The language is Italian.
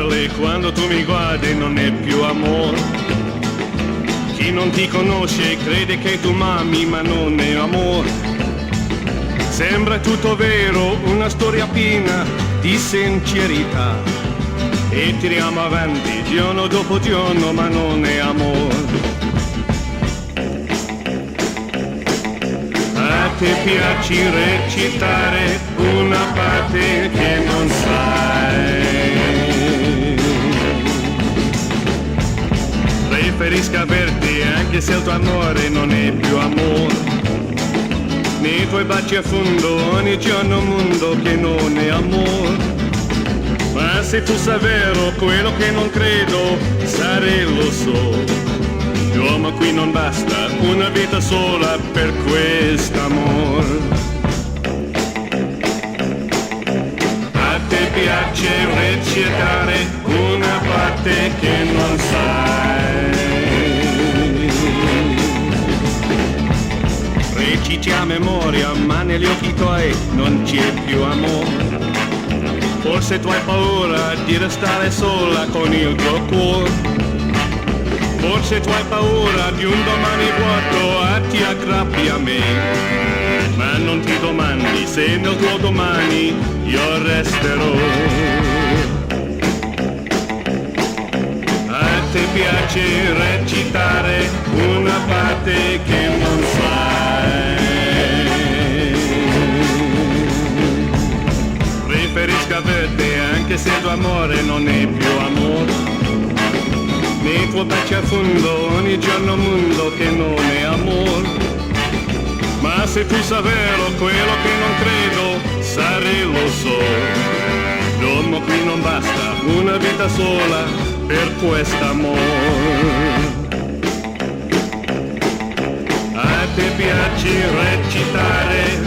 parli, quando tu mi guardi non è più amore. Chi non ti conosce crede che tu m'ami, ma non è amore. Sembra tutto vero, una storia piena di sincerità. E tiriamo avanti giorno dopo giorno, ma non è amore. A te piace recitare una parte che non sai. Preferisco averti anche se il tuo amore non è più amore. Nei tuoi baci a fondo ogni giorno un mondo che non è amore. Ma se tu sai vero quello che non credo, sarei lo so. Ma qui non basta una vita sola per quest'amore. A te piace recitare una parte che non sai. Reciti a memoria, ma negli occhi tuoi non c'è più amore. Forse tu hai paura di restare sola con il tuo cuore. Forse tu hai paura di un domani vuoto, ti aggrappi a me. Ma non ti domandi se nel tuo domani io resterò. A te piace recitare una parte che non sai. Preferisco averti anche se il tuo amore non è più amore. Nei tuoi baci a fondo ogni giorno un mondo che non è amore. Ma se tu sai vero quello che non credo, sarei lo so. Domo qui non basta una vita sola per quest'amore. A te piace recitare